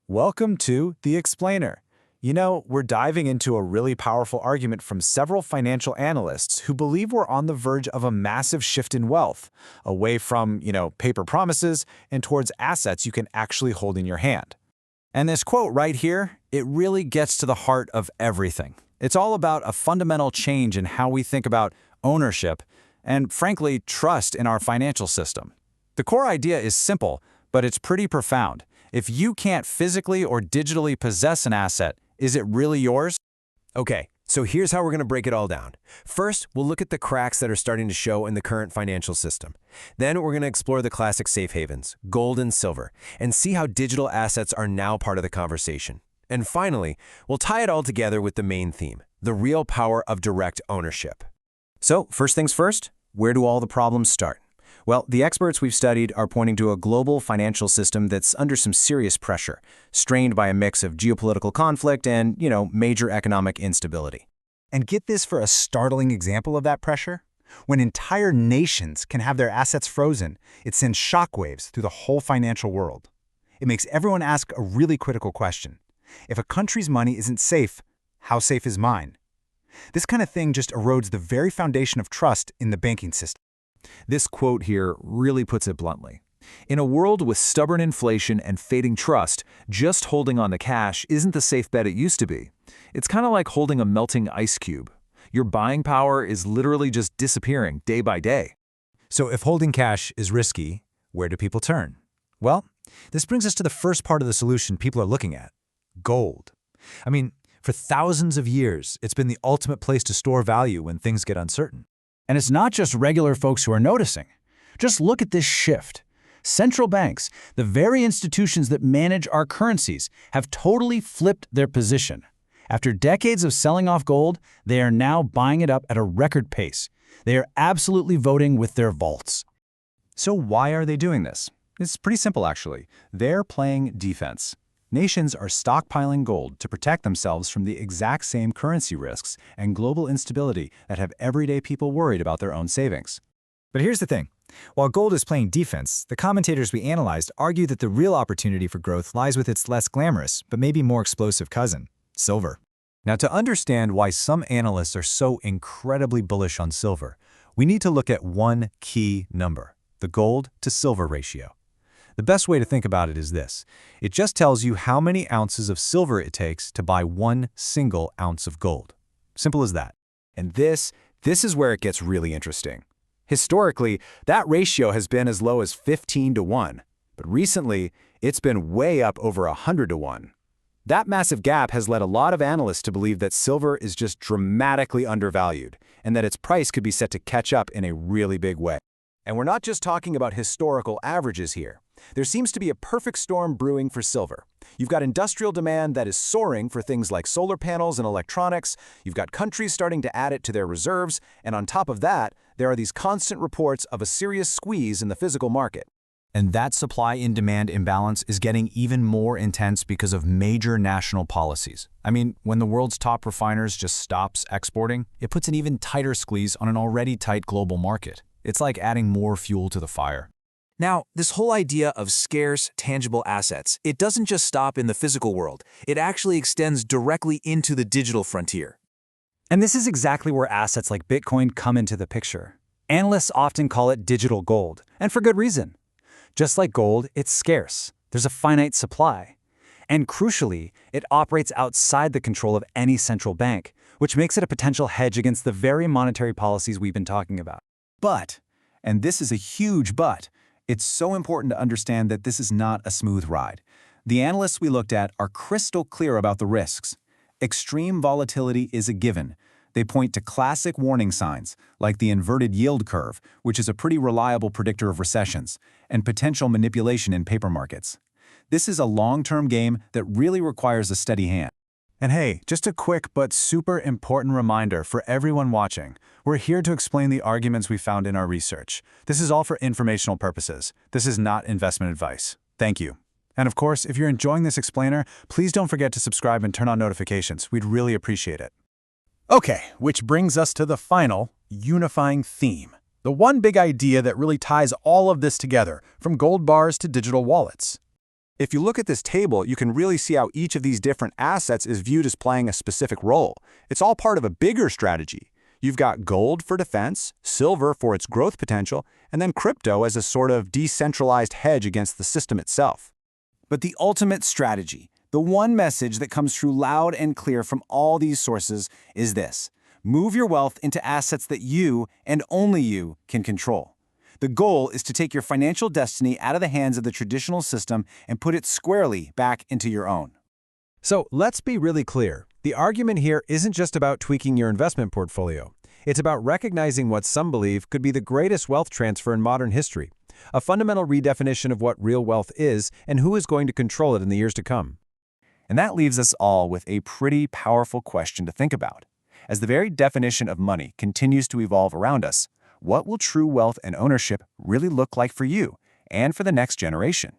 Welcome to The Explainer. We're diving into a really powerful argument from several financial analysts who believe we're on the verge of a massive shift in wealth, away from, paper promises and towards assets you can actually hold in your hand. And this quote right here, it really gets to the heart of everything. It's all about a fundamental change in how we think about ownership and, frankly, trust in our financial system. The core idea is simple, but it's pretty profound. If you can't physically or digitally possess an asset, is it really yours? Okay, so here's how we're going to break it all down. First, we'll look at the cracks that are starting to show in the current financial system. Then we're going to explore the classic safe havens, gold and silver, and see how digital assets are now part of the conversation. And finally, we'll tie it all together with the main theme, the real power of direct ownership. So, first things first, where do all the problems start? Well, the experts we've studied are pointing to a global financial system that's under some serious pressure, strained by a mix of geopolitical conflict and, major economic instability. And get this for a startling example of that pressure. When entire nations can have their assets frozen, it sends shockwaves through the whole financial world. It makes everyone ask a really critical question. If a country's money isn't safe, how safe is mine? This kind of thing just erodes the very foundation of trust in the banking system. This quote here really puts it bluntly. In a world with stubborn inflation and fading trust, just holding on to cash isn't the safe bet it used to be. It's kind of like holding a melting ice cube. Your buying power is literally just disappearing day by day. So if holding cash is risky, where do people turn? Well, this brings us to the first part of the solution people are looking at: gold. For thousands of years, it's been the ultimate place to store value when things get uncertain. And it's not just regular folks who are noticing. Just look at this shift. Central banks, the very institutions that manage our currencies, have totally flipped their position. After decades of selling off gold, they are now buying it up at a record pace. They are absolutely voting with their vaults. So why are they doing this? It's pretty simple, actually. They're playing defense. Nations are stockpiling gold to protect themselves from the exact same currency risks and global instability that have everyday people worried about their own savings. But here's the thing. While gold is playing defense, the commentators we analyzed argue that the real opportunity for growth lies with its less glamorous, but maybe more explosive cousin, silver. Now, to understand why some analysts are so incredibly bullish on silver, we need to look at one key number: the gold to silver ratio. The best way to think about it is this. It just tells you how many ounces of silver it takes to buy one single ounce of gold. Simple as that. And this is where it gets really interesting. Historically, that ratio has been as low as 15-1, but recently, it's been way up over 100-1. That massive gap has led a lot of analysts to believe that silver is just dramatically undervalued, and that its price could be set to catch up in a really big way. And we're not just talking about historical averages here. There seems to be a perfect storm brewing for silver. You've got industrial demand that is soaring for things like solar panels and electronics. You've got countries starting to add it to their reserves. And on top of that, there are these constant reports of a serious squeeze in the physical market. And that supply and demand imbalance is getting even more intense because of major national policies. When the world's top refiners just stops exporting, it puts an even tighter squeeze on an already tight global market. It's like adding more fuel to the fire. Now, this whole idea of scarce, tangible assets, it doesn't just stop in the physical world. It actually extends directly into the digital frontier. And this is exactly where assets like Bitcoin come into the picture. Analysts often call it digital gold, and for good reason. Just like gold, it's scarce. There's a finite supply. And crucially, it operates outside the control of any central bank, which makes it a potential hedge against the very monetary policies we've been talking about. But, and this is a huge but, it's so important to understand that this is not a smooth ride. The analysts we looked at are crystal clear about the risks. Extreme volatility is a given. They point to classic warning signs, like the inverted yield curve, which is a pretty reliable predictor of recessions, and potential manipulation in paper markets. This is a long-term game that really requires a steady hand. And hey, just a quick but super important reminder for everyone watching. We're here to explain the arguments we found in our research. This is all for informational purposes. This is not investment advice. Thank you. And of course, if you're enjoying this explainer, please don't forget to subscribe and turn on notifications. We'd really appreciate it. Okay, which brings us to the final, unifying theme. The one big idea that really ties all of this together, from gold bars to digital wallets. If you look at this table, you can really see how each of these different assets is viewed as playing a specific role. It's all part of a bigger strategy. You've got gold for defense, silver for its growth potential, and then crypto as a sort of decentralized hedge against the system itself. But the ultimate strategy, the one message that comes through loud and clear from all these sources, is this: move your wealth into assets that you, and only you, can control. The goal is to take your financial destiny out of the hands of the traditional system and put it squarely back into your own. So let's be really clear. The argument here isn't just about tweaking your investment portfolio. It's about recognizing what some believe could be the greatest wealth transfer in modern history, a fundamental redefinition of what real wealth is and who is going to control it in the years to come. And that leaves us all with a pretty powerful question to think about. As the very definition of money continues to evolve around us, what will true wealth and ownership really look like for you and for the next generation?